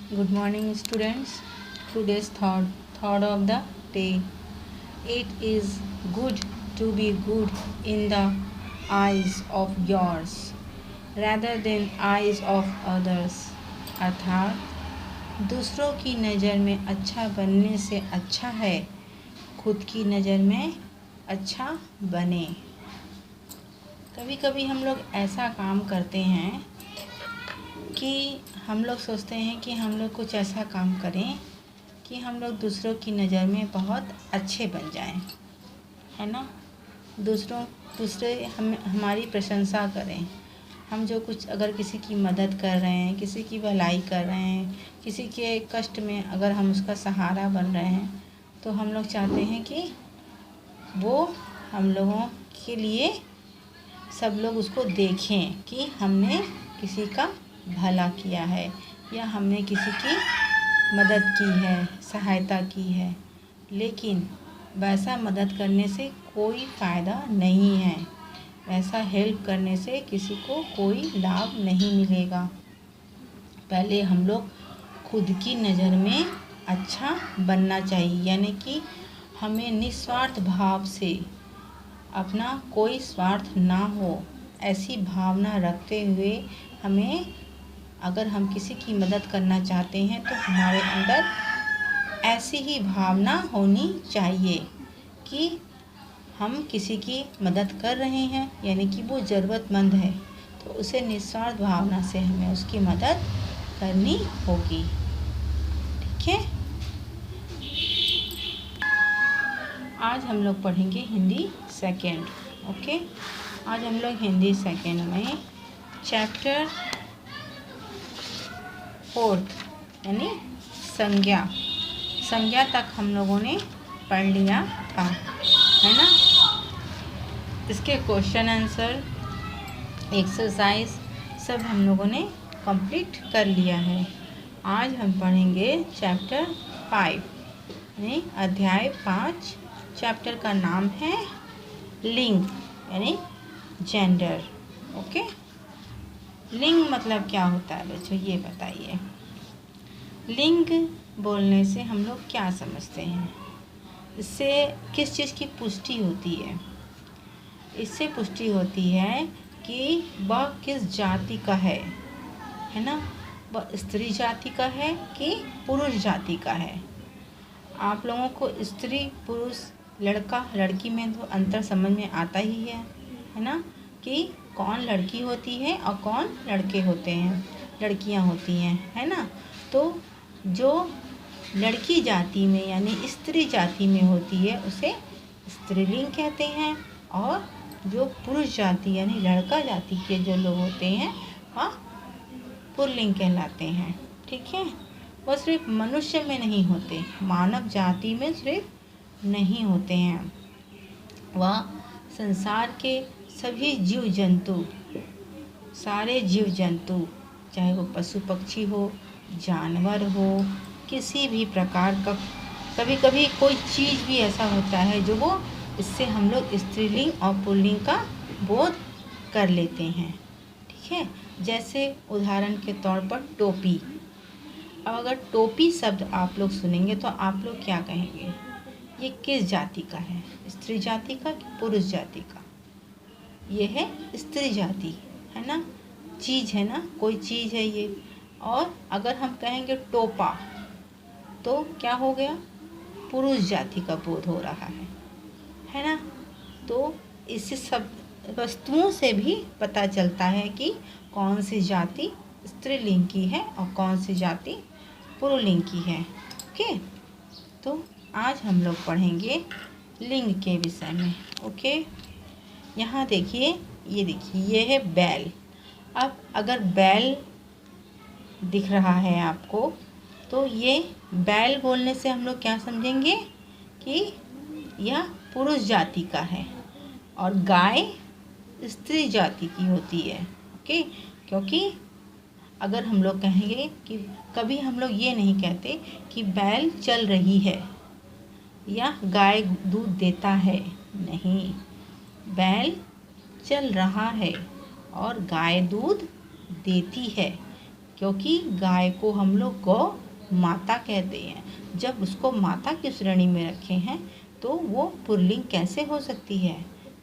Good morning, students. Today's thought of the day. It is good to be good in the eyes of yours rather than eyes of others. अर्थात दूसरों की नज़र में अच्छा बनने से अच्छा है खुद की नज़र में अच्छा बने। कभी कभी हम लोग ऐसा काम करते हैं कि हम लोग सोचते हैं कि हम लोग कुछ ऐसा काम करें कि हम लोग दूसरों की नज़र में बहुत अच्छे बन जाएं, है ना। दूसरे हमारी प्रशंसा करें। हम जो कुछ अगर किसी की मदद कर रहे हैं, किसी की भलाई कर रहे हैं, किसी के कष्ट में अगर हम उसका सहारा बन रहे हैं, तो हम लोग चाहते हैं कि वो हम लोगों के लिए सब लोग उसको देखें कि हमने किसी का भला किया है या हमने किसी की मदद की है, सहायता की है। लेकिन वैसा मदद करने से कोई फ़ायदा नहीं है, वैसा हेल्प करने से किसी को कोई लाभ नहीं मिलेगा। पहले हम लोग खुद की नज़र में अच्छा बनना चाहिए, यानी कि हमें निस्वार्थ भाव से, अपना कोई स्वार्थ ना हो, ऐसी भावना रखते हुए हमें, अगर हम किसी की मदद करना चाहते हैं तो हमारे अंदर ऐसी ही भावना होनी चाहिए कि हम किसी की मदद कर रहे हैं, यानी कि वो ज़रूरतमंद है, तो उसे निस्वार्थ भावना से हमें उसकी मदद करनी होगी। ठीक है। आज हम लोग पढ़ेंगे हिंदी सेकेंड। ओके, आज हम लोग हिंदी सेकेंड में चैप्टर 4 यानी संज्ञा तक हम लोगों ने पढ़ लिया था, है ना। इसके क्वेश्चन आंसर, एक्सरसाइज सब हम लोगों ने कंप्लीट कर लिया है। आज हम पढ़ेंगे चैप्टर 5 यानी अध्याय 5। चैप्टर का नाम है लिंग यानी जेंडर। ओके, लिंग मतलब क्या होता है बच्चों, ये बताइए। लिंग बोलने से हम लोग क्या समझते हैं? इससे किस चीज़ की पुष्टि होती है? इससे पुष्टि होती है कि वह किस जाति का है ना। वह स्त्री जाति का है कि पुरुष जाति का है। आप लोगों को स्त्री पुरुष लड़का लड़की में तो अंतर समझ में आता ही है ना, कि कौन लड़की होती है और कौन लड़के होते हैं, लड़कियां होती हैं, है ना। तो जो लड़की जाति में यानी स्त्री जाति में होती है उसे स्त्रीलिंग कहते हैं, और जो पुरुष जाति यानी लड़का जाति के जो लोग होते हैं वह पुल्लिंग कहलाते हैं। ठीक है। वह सिर्फ मनुष्य में नहीं होते, मानव जाति में सिर्फ नहीं होते हैं, वह संसार के सभी जीव जंतु, सारे जीव जंतु, चाहे वो पशु पक्षी हो, जानवर हो, किसी भी प्रकार का, कभी कभी कोई चीज़ भी ऐसा होता है जो वो, इससे हम लोग स्त्रीलिंग और पुल्लिंग का बोध कर लेते हैं। ठीक है। जैसे उदाहरण के तौर पर टोपी। अब अगर टोपी शब्द आप लोग सुनेंगे तो आप लोग क्या कहेंगे, ये किस जाति का है, स्त्री जाति का कि पुरुष जाति का? ये है स्त्री जाति, है ना। चीज़ है ना, कोई चीज़ है ये। और अगर हम कहेंगे टोपा तो क्या हो गया, पुरुष जाति का बोध हो रहा है ना। तो इससे सब वस्तुओं से भी पता चलता है कि कौन सी जाति स्त्रीलिंग की है और कौन सी जाति पुल्लिंग की है। ओके, तो आज हम लोग पढ़ेंगे लिंग के विषय में। ओके, यहाँ देखिए, ये देखिए, ये है बैल। अब अगर बैल दिख रहा है आपको तो ये बैल बोलने से हम लोग क्या समझेंगे कि यह पुरुष जाति का है, और गाय स्त्री जाति की होती है। ओके, क्योंकि अगर हम लोग कहेंगे कि कभी हम लोग ये नहीं कहते कि बैल चल रही है या गाय दूध देता है, नहीं, बैल चल रहा है और गाय दूध देती है। क्योंकि गाय को हम लोग गौ माता कहते हैं। जब उसको माता की श्रेणी में रखे हैं तो वो पुल्लिंग कैसे हो सकती है,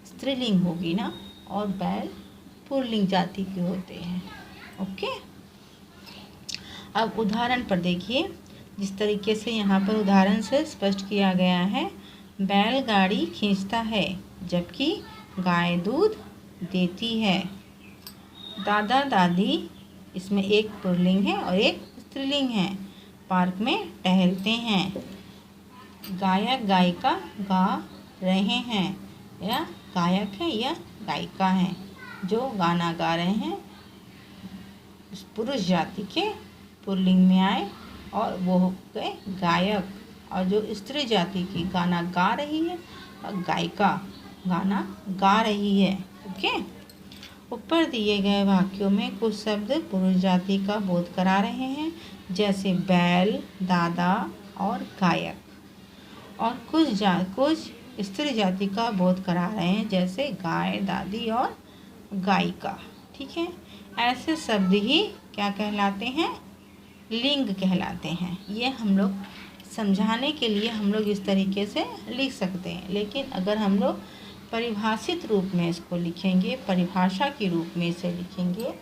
स्त्रीलिंग होगी ना। और बैल पुल्लिंग जाति के होते हैं। ओके, अब उदाहरण पर देखिए, जिस तरीके से यहाँ पर उदाहरण से स्पष्ट किया गया है। बैलगाड़ी खींचता है जबकि गाय दूध देती है। दादा दादी, इसमें एक पुल्लिंग है और एक स्त्रीलिंग है, पार्क में टहलते हैं। गायक गायिका गा रहे हैं, या गायक है या गायिका है जो गाना गा रहे हैं, पुरुष जाति के पुल्लिंग में आए और वो हो गए गायक। और जो स्त्री जाति की गाना गा रही है, गायिका गाना गा रही है। ओके, ऊपर दिए गए वाक्यों में कुछ शब्द पुरुष जाति का बोध करा रहे हैं, जैसे बैल, दादा और गायक, और कुछ स्त्री जाति का बोध करा रहे हैं, जैसे गाय, दादी और गायिका। ठीक है, ऐसे शब्द ही क्या कहलाते हैं, लिंग कहलाते हैं। ये हम लोग समझाने के लिए हम लोग इस तरीके से लिख सकते हैं, लेकिन अगर हम लोग परिभाषित रूप में इसको लिखेंगे, परिभाषा के रूप में इसे लिखेंगे,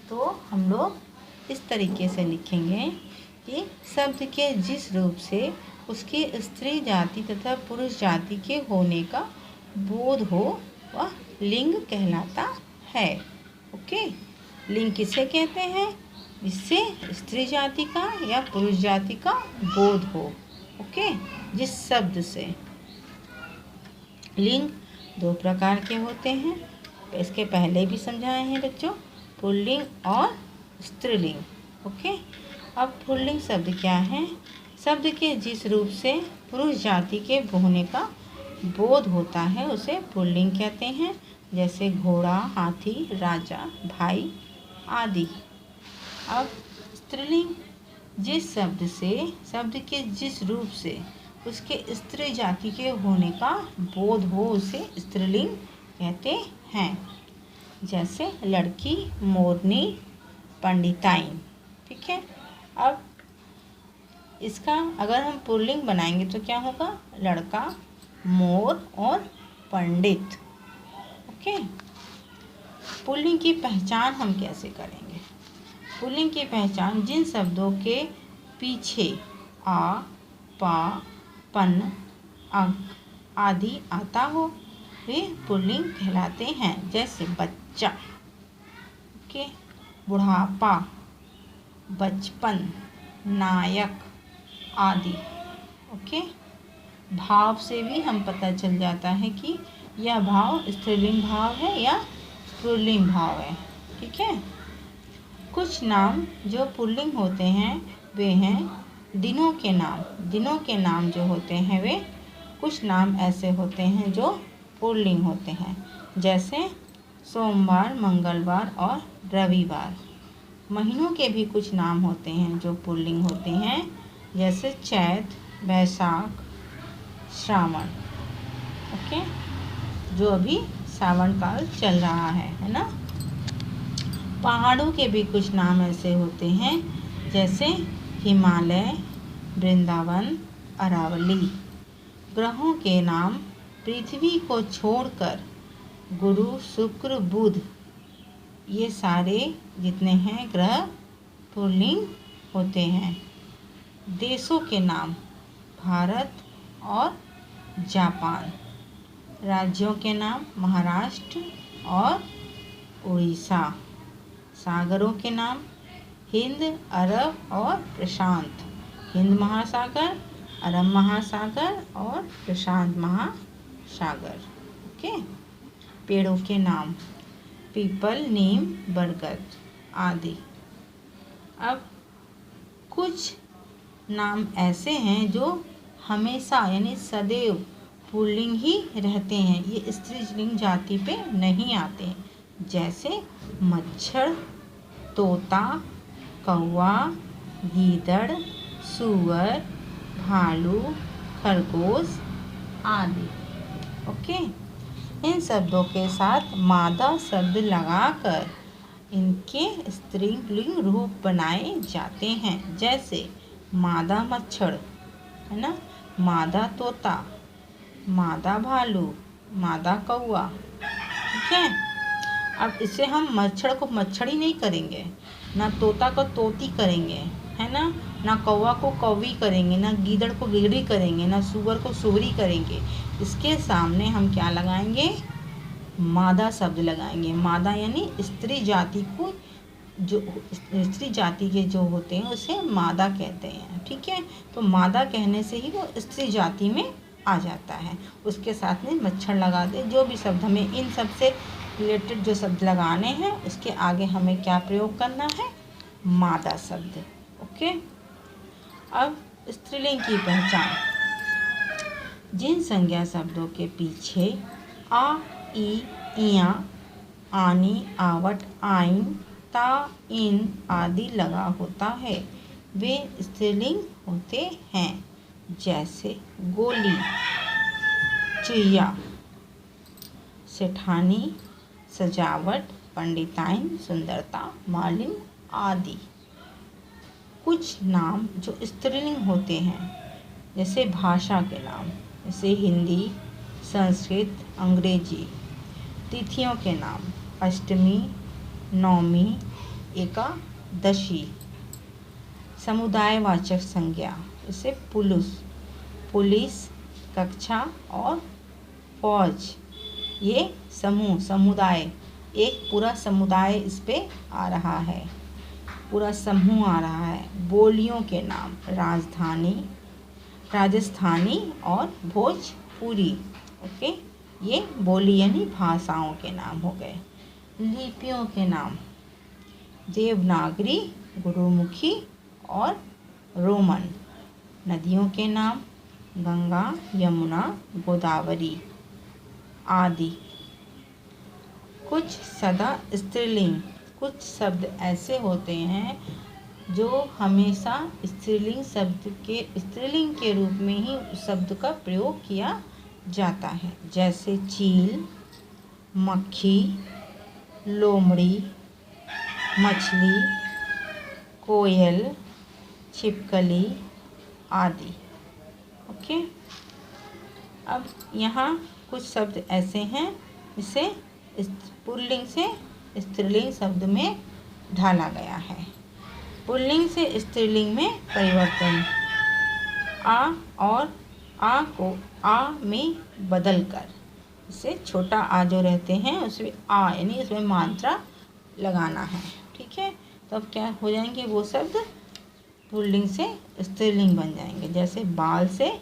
तो हम लोग इस तरीके से लिखेंगे कि शब्द के जिस रूप से उसके स्त्री जाति तथा पुरुष जाति के होने का बोध हो वह लिंग कहलाता है। ओके, लिंग किसे कहते हैं, जिससे स्त्री जाति का या पुरुष जाति का बोध हो। ओके, जिस शब्द से। लिंग दो प्रकार के होते हैं, इसके पहले भी समझाए हैं बच्चों, पुल्लिंग और स्त्रीलिंग। ओके, अब पुल्लिंग शब्द क्या है, शब्द के जिस रूप से पुरुष जाति के होने का बोध होता है उसे पुल्लिंग कहते हैं, जैसे घोड़ा, हाथी, राजा, भाई आदि। अब स्त्रीलिंग, जिस शब्द से शब्द के जिस रूप से उसके स्त्री जाति के होने का बोध हो उसे स्त्रीलिंग कहते हैं, जैसे लड़की, मोरनी, पंडिताइन। ठीक है, अब इसका अगर हम पुल्लिंग बनाएंगे तो क्या होगा, लड़का, मोर और पंडित। ओके, पुल्लिंग की पहचान हम कैसे करेंगे, पुल्लिंग की पहचान जिन शब्दों के पीछे आ, पा, पन, अंक आदि आता हो वे पुल्लिंग कहलाते हैं, जैसे बच्चा, ओके, बुढ़ापा, बचपन, नायक आदि। ओके, भाव से भी हम पता चल जाता है कि यह भाव स्त्रीलिंग भाव है या पुल्लिंग भाव है। ठीक है, कुछ नाम जो पुल्लिंग होते हैं वे हैं दिनों के नाम। दिनों के नाम जो होते हैं वे कुछ नाम ऐसे होते हैं जो पुल्लिंग होते हैं, जैसे सोमवार, मंगलवार और रविवार। महीनों के भी कुछ नाम होते हैं जो पुल्लिंग होते हैं, जैसे चैत, बैसाख, श्रावण। ओके, जो अभी सावन काल चल रहा है ना। पहाड़ों के भी कुछ नाम ऐसे होते हैं, जैसे हिमालय, वृंदावन, अरावली। ग्रहों के नाम पृथ्वी को छोड़कर गुरु, शुक्र, बुध, ये सारे जितने हैं ग्रह पुल्लिंग होते हैं। देशों के नाम भारत और जापान। राज्यों के नाम महाराष्ट्र और उड़ीसा। सागरों के नाम हिंद, अरब और प्रशांत। हिंद महासागर, अरब महासागर और प्रशांत महासागर। ओके, पेड़ों के नाम पीपल, नीम, बरगद आदि। अब कुछ नाम ऐसे हैं जो हमेशा यानी सदैव पुल्लिंग ही रहते हैं, ये स्त्रीलिंग जाति पे नहीं आते, जैसे मच्छर, तोता, कौवा, गीदड़, सूअर, भालू, खरगोश आदि। ओके, इन शब्दों के साथ मादा शब्द लगाकर इनके स्त्रीलिंग रूप बनाए जाते हैं, जैसे मादा मच्छर, है ना, मादा तोता, मादा भालू, मादा कौआ। ठीक है। अब इसे हम मच्छर को मच्छरी नहीं करेंगे, ना तोता को तोती करेंगे, है ना कौवा को कौवी करेंगे, ना गीदड़ को गिदड़ी करेंगे, ना सूअर को सूअरी करेंगे। इसके सामने हम क्या लगाएंगे? मादा शब्द लगाएंगे। मादा यानी स्त्री जाति को, जो स्त्री जाति के जो होते हैं उसे मादा कहते हैं। ठीक है। तो मादा कहने से ही वो स्त्री जाति में आ जाता है। उसके साथ में मच्छर लगा दे। जो भी शब्द हमें इन सब से रिलेटेड जो शब्द लगाने हैं उसके आगे हमें क्या प्रयोग करना है? मादा शब्द। ओके। अब स्त्रीलिंग की पहचान। जिन संज्ञा शब्दों के पीछे आ, ई, इया, आनी, आवट, आइन, ता, इन आदि लगा होता है वे स्त्रीलिंग होते हैं, जैसे गोली, चुईया, सेठानी, सजावट, पंडिताइन, सुंदरता, मालिन आदि। कुछ नाम जो स्त्रीलिंग होते हैं, जैसे भाषा के नाम, जैसे हिंदी, संस्कृत, अंग्रेजी। तिथियों के नाम, अष्टमी, नवमी, एकादशी। समुदायवाचक संज्ञा, जैसे पुलिस, कक्षा और फौज। ये समूह, समुदाय, एक पूरा समुदाय इस पे आ रहा है, पूरा समूह आ रहा है। बोलियों के नाम, राजस्थानी और भोजपुरी। ओके। ये बोली यानी भाषाओं के नाम हो गए। लिपियों के नाम, देवनागरी, गुरुमुखी और रोमन। नदियों के नाम, गंगा, यमुना, गोदावरी आदि। कुछ सदा स्त्रीलिंग, कुछ शब्द ऐसे होते हैं जो हमेशा स्त्रीलिंग के रूप में ही उस शब्द का प्रयोग किया जाता है, जैसे चील, मक्खी, लोमड़ी, मछली, कोयल, छिपकली आदि। ओके। अब यहाँ कुछ शब्द ऐसे हैं जिसे पुल्लिंग से स्त्रीलिंग शब्द में ढाला गया है। पुल्लिंग से स्त्रीलिंग में परिवर्तन। आ और आ को आ में बदलकर, इसे छोटा आ जो रहते हैं उसमें आ यानी उसमें मात्रा लगाना है। ठीक है। तो अब क्या हो जाएंगे वो शब्द? पुल्लिंग से स्त्रीलिंग बन जाएंगे, जैसे बाल से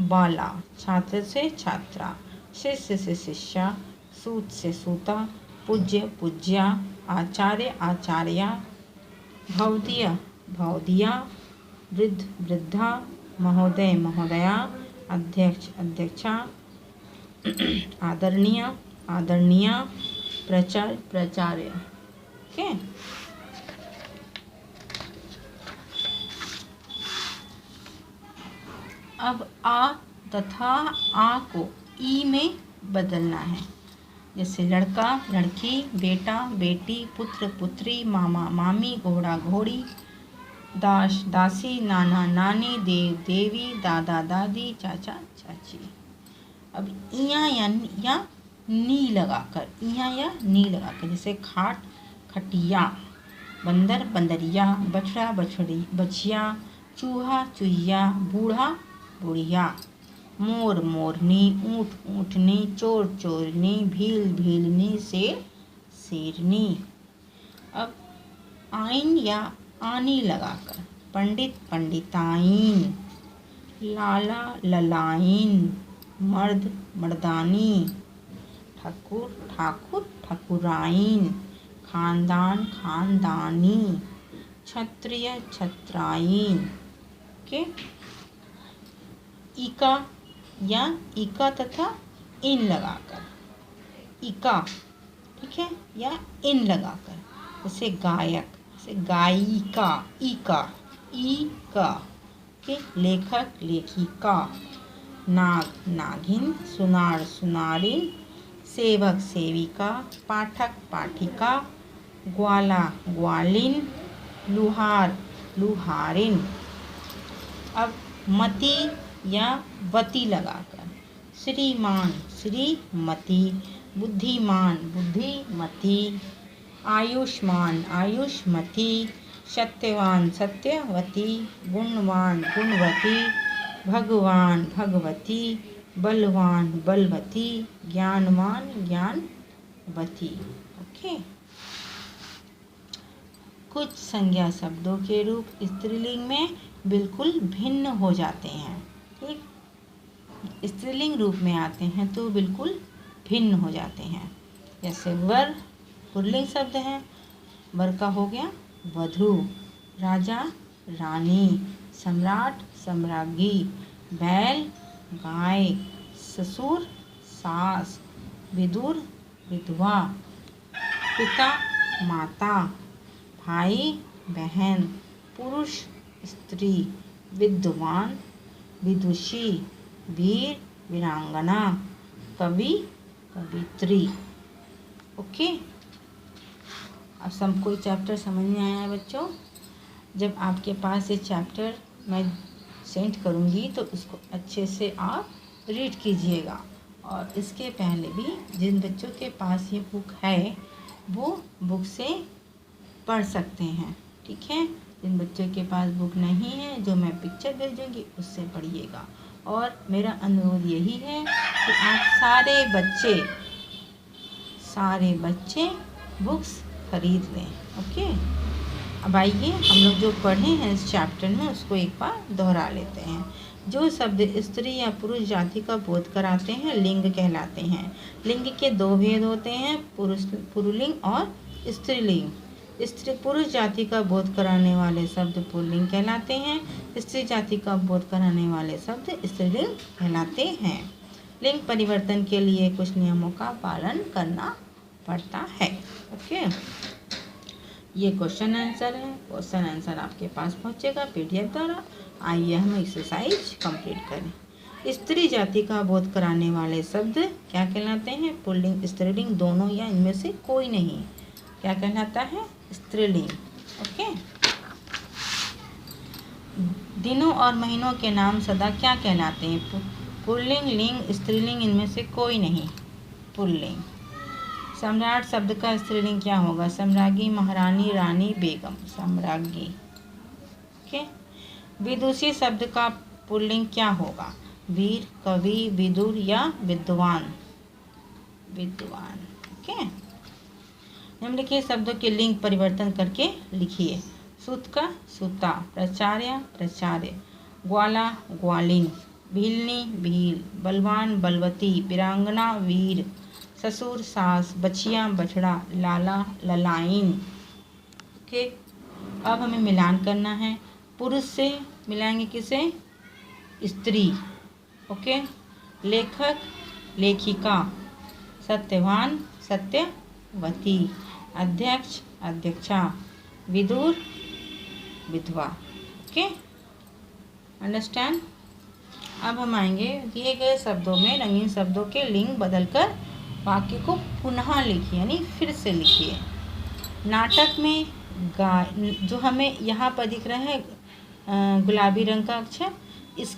बाला, छात्र से छात्रा, शिष्य से शिष्या, सूत से सूता, पूज्य पूज्या, आचार्य आचार्या, भवदीय भवदिया, वृद्ध वृद्धा, महोदय महोदया, अध्यक्ष अध्यक्षा, आदरणीय आदरणीया, प्राचार्य प्राचार्य। ओके। अब आ तथा आ को ई में बदलना है, जैसे लड़का लड़की, बेटा बेटी, पुत्र पुत्री, मामा मामी, घोड़ा घोड़ी, दास दासी, नाना नानी, देव देवी, दादा दादी, चाचा चाची। अब इया या नी लगाकर, इया या नी लगाकर, जैसे खाट खटिया, बंदर बंदरिया, बछड़ा बछड़ी बछिया, चूहा चुहिया, बूढ़ा बुढ़िया, मोर मोरनी, ऊँट ऊँटनी, चोर चोरनी, भील भीलनी, शेर शेरनी। अब आइन या आनी लगाकर, पंडित पंडिताइन, लाला ललाइन, मर्द मर्दानी, ठाकुर ठाकुर ठाकुराइन, खानदान खानदानी, क्षत्रिय छत्राइन। के इका या इका तथा इन लगाकर, इका, ठीक है, या इन लगाकर, जैसे गायक, जैसे गायिका, इका इका। के लेखक लेखिका, नाग नागिन, सुनार सुनारिन, सेवक सेविका, पाठक पाठिका, ग्वाला ग्वालिन, लुहार लुहारिन। अब मति या वती लगाकर श्रीमान श्रीमती, बुद्धिमान बुद्धिमती, आयुष्मान आयुष्मती, सत्यवान सत्यवती, गुणवान गुणवती, भगवान भगवती, बलवान बलवती, ज्ञानवान ज्ञानवती। ओके। कुछ संज्ञा शब्दों के रूप स्त्रीलिंग में बिल्कुल भिन्न हो जाते हैं। ठीक, स्त्रीलिंग रूप में आते हैं तो बिल्कुल भिन्न हो जाते हैं। जैसे वर पुल्लिंग शब्द है, वर का हो गया वधू, राजा रानी, सम्राट सम्राज्ञी, बैल गाय, ससुर सास, विदुर विधवा, पिता माता, भाई बहन, पुरुष स्त्री, विद्वान विदुषी, वीर वीरांगना, कवि कवित्री। ओके। अब सब कोई चैप्टर समझ में आया है बच्चों? जब आपके पास ये चैप्टर मैं सेंड करूँगी तो इसको अच्छे से आप रीड कीजिएगा। और इसके पहले भी जिन बच्चों के पास ये बुक है वो बुक से पढ़ सकते हैं। ठीक है। जिन बच्चों के पास बुक नहीं है, जो मैं पिक्चर भेजूँगी उससे पढ़िएगा। और मेरा अनुरोध यही है कि आप सारे बच्चे बुक्स खरीद लें। ओके। अब आइए हम लोग जो पढ़े हैं इस चैप्टर में उसको एक बार दोहरा लेते हैं। जो शब्द स्त्री या पुरुष जाति का बोध कराते हैं लिंग कहलाते हैं। लिंग के दो भेद होते हैं, पुरुलिंग और स्त्रीलिंग। पुरुष जाति का बोध कराने वाले शब्द पुल्लिंग कहलाते हैं, स्त्री जाति का बोध कराने वाले शब्द स्त्रीलिंग कहलाते हैं। लिंग परिवर्तन के लिए कुछ नियमों का पालन करना पड़ता है। ओके। ये क्वेश्चन आंसर है। क्वेश्चन आंसर आपके पास पहुंचेगा पीडीएफ द्वारा। आइए हम एक्सरसाइज कंप्लीट करें। स्त्री जाति का बोध कराने वाले शब्द क्या कहलाते हैं? पुल्लिंग स्त्रीलिंग दोनों या इनमें से कोई नहीं। क्या कहलाता है? स्त्रीलिंग। ओके। दिनों और महीनों के नाम सदा क्या कहलाते हैं? पुल्लिंग लिंग स्त्रीलिंग इनमें से कोई नहीं, पुल्लिंग। सम्राट शब्द का स्त्रीलिंग क्या होगा? सम्राज्ञी महारानी रानी बेगम, सम्राज्ञी। ओके। विदुषी शब्द का पुल्लिंग क्या होगा? वीर कवि विदुर या विद्वान, विद्वान। ओके। निम्नलिखित शब्दों के लिंग परिवर्तन करके लिखिए। सूत का सूता, प्राचार्य प्रचार्य, ग्वाला ग्वालिन, भीलनी भील, बलवान बलवती, वीरांगना वीर, ससुर सास, बछिया बछड़ा, लाला ललाइन। ओके। अब हमें मिलान करना है। पुरुष से मिलाएंगे किसे? स्त्री। ओके। लेखक लेखिका, सत्यवान सत्यवती, अध्यक्ष अध्यक्षा, विदुर विधवा। ओके। अंडरस्टैंड। अब हम आएंगे दिए गए शब्दों में रंगीन शब्दों के लिंग बदलकर वाक्य को पुनः लिखिए, यानी फिर से लिखिए। नाटक में गाय, जो हमें यहाँ पर दिख रहा है गुलाबी रंग का अक्षर, इस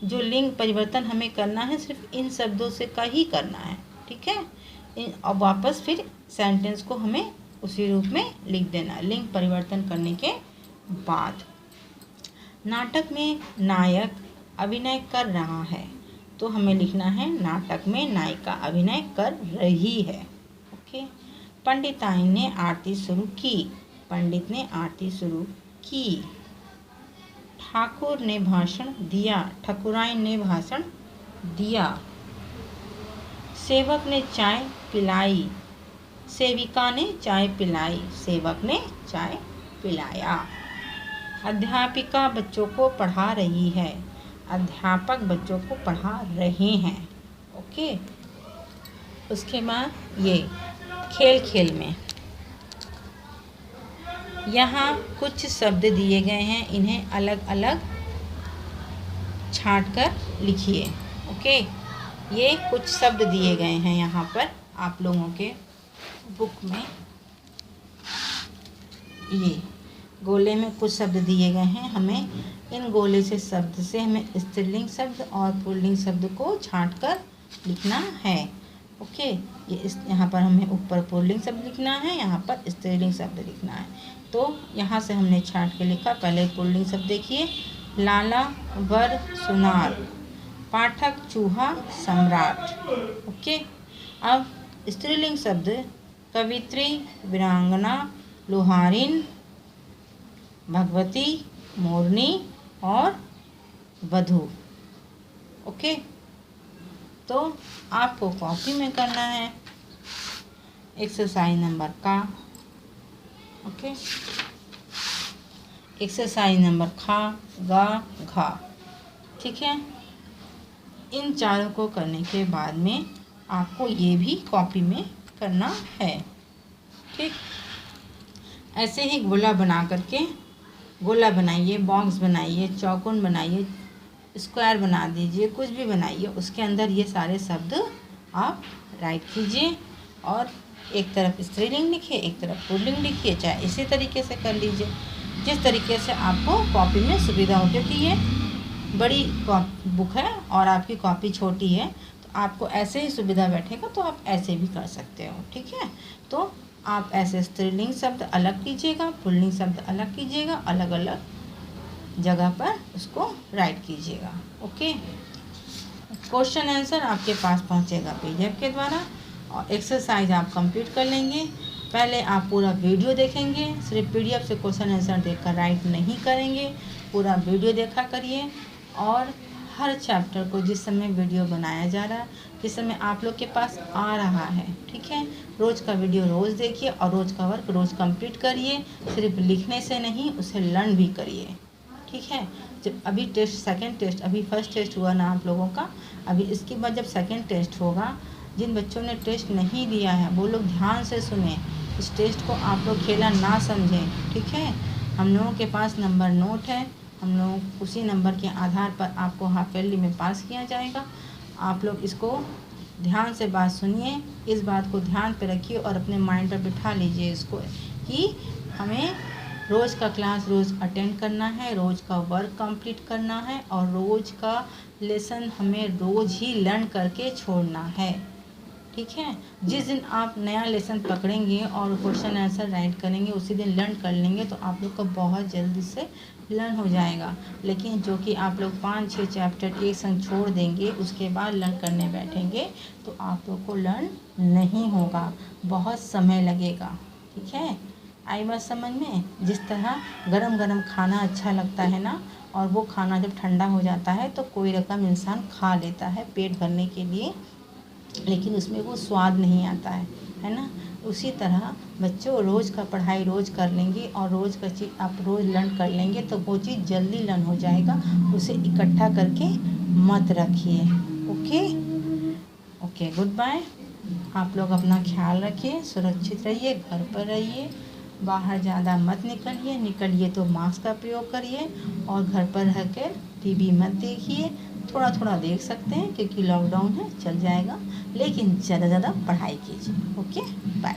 जो लिंग परिवर्तन हमें करना है सिर्फ इन शब्दों से का ही करना है। ठीक है। अब वापस फिर सेंटेंस को हमें उसी रूप में लिख देना लिंग परिवर्तन करने के बाद। नाटक में नायक अभिनय कर रहा है तो हमें लिखना है नाटक में नायिका अभिनय कर रही है। ओके। पंडिताइन ने आरती शुरू की, पंडित ने आरती शुरू की। ठाकुर ने भाषण दिया, ठाकुराइन ने भाषण दिया। सेवक ने चाय पिलाई, सेविका ने चाय पिलाई, सेवक ने चाय पिलाया। अध्यापिका बच्चों को पढ़ा रही है, अध्यापक बच्चों को पढ़ा रहे हैं। ओके। उसके बाद ये खेल खेल में यहाँ कुछ शब्द दिए गए हैं, इन्हें अलग अलग छांट कर लिखिए। ओके। ये कुछ शब्द दिए गए हैं यहाँ पर आप लोगों के बुक में। ये गोले में कुछ शब्द दिए गए हैं, हमें इन गोले से शब्द से हमें स्त्रीलिंग शब्द और पुल्लिंग शब्द को छांट कर लिखना है। ओके, यहाँ पर हमें ऊपर पुल्लिंग शब्द लिखना है, यहाँ पर स्त्रीलिंग शब्द लिखना है। तो यहाँ से हमने छांट के लिखा। पहले पुल्लिंग शब्द देखिए, लाला वर सुनार, पाठक चूहा सम्राट। ओके, अब स्त्रीलिंग शब्द कवित्री, वीरांगना, लोहारिन, भगवती, मोरनी और वधू। ओके, तो आपको कॉपी में करना है एक्सरसाइज नंबर का। ओके, एक्सरसाइज नंबर खा, गा, घा। ठीक है, इन चारों को करने के बाद में आपको ये भी कॉपी में करना है। ठीक, ऐसे ही गोला बना करके, गोला बनाइए, बॉक्स बनाइए, चौकोन बनाइए, स्क्वायर बना दीजिए, कुछ भी बनाइए, उसके अंदर ये सारे शब्द आप राइट कीजिए और एक तरफ स्त्रीलिंग लिखिए, एक तरफ पुल्लिंग लिखिए, चाहे इसी तरीके से कर लीजिए जिस तरीके से आपको कॉपी में सुविधा हो। क्योंकि ये बड़ी बुक है और आपकी कॉपी छोटी है, तो आपको ऐसे ही सुविधा बैठेगा तो आप ऐसे भी कर सकते हो। ठीक है, तो आप ऐसे स्त्रीलिंग शब्द अलग कीजिएगा, पुल्लिंग शब्द अलग कीजिएगा, अलग अलग जगह पर उसको राइट कीजिएगा। ओके, क्वेश्चन आंसर आपके पास पहुंचेगा पीडीएफ के द्वारा और एक्सरसाइज आप कंप्लीट कर लेंगे। पहले आप पूरा वीडियो देखेंगे, सिर्फ पीडीएफ से क्वेश्चन आंसर देखकर राइट नहीं करेंगे, पूरा वीडियो देखा करिए। और हर चैप्टर को जिस समय वीडियो बनाया जा रहा है, जिस समय आप लोग के पास आ रहा है, ठीक है, रोज़ का वीडियो रोज़ देखिए और रोज़ का वर्क रोज़ कंप्लीट करिए। सिर्फ लिखने से नहीं, उसे लर्न भी करिए। ठीक है, जब अभी टेस्ट, सेकंड टेस्ट, अभी फर्स्ट टेस्ट हुआ ना आप लोगों का, अभी इसके बाद जब सेकंड टेस्ट होगा, जिन बच्चों ने टेस्ट नहीं दिया है वो लोग ध्यान से सुने, इस टेस्ट को आप लोग खेला ना समझें। ठीक है, हम लोगों के पास नंबर नोट है, हम लोग उसी नंबर के आधार पर आपको हाफ ईयरली में पास किया जाएगा। आप लोग इसको ध्यान से बात सुनिए, इस बात को ध्यान पे रखिए और अपने माइंड पर बिठा लीजिए इसको कि हमें रोज़ का क्लास रोज़ अटेंड करना है, रोज़ का वर्क कंप्लीट करना है और रोज़ का लेसन हमें रोज़ ही लर्न करके छोड़ना है। ठीक है, जिस दिन आप नया लेसन पकड़ेंगे और क्वेश्चन आंसर राइट करेंगे, उसी दिन लर्न कर लेंगे तो आप लोग का बहुत जल्दी से लर्न हो जाएगा। लेकिन जो कि आप लोग 5-6 चैप्टर एक संग छोड़ देंगे, उसके बाद लर्न करने बैठेंगे तो आप लोग को लर्न नहीं होगा, बहुत समय लगेगा। ठीक है, आई बात समझ में? जिस तरह गरम गरम खाना अच्छा लगता है ना, और वो खाना जब ठंडा हो जाता है तो कोई रकम इंसान खा लेता है पेट भरने के लिए, लेकिन उसमें वो स्वाद नहीं आता है ना। उसी तरह बच्चों रोज़ का पढ़ाई रोज़ कर लेंगे और रोज़ का चीज़ आप रोज़ लर्न कर लेंगे तो वो चीज़ जल्दी लर्न हो जाएगा। उसे इकट्ठा करके मत रखिए। Okay okay, good bye. आप लोग अपना ख्याल रखिए, सुरक्षित रहिए, घर पर रहिए, बाहर ज़्यादा मत निकलिए, निकलिए तो मास्क का प्रयोग करिए और घर पर रहकर टीवी मत देखिए। थोड़ा थोड़ा देख सकते हैं क्योंकि लॉकडाउन है, चल जाएगा, लेकिन ज़्यादा पढ़ाई कीजिए। Okay, bye.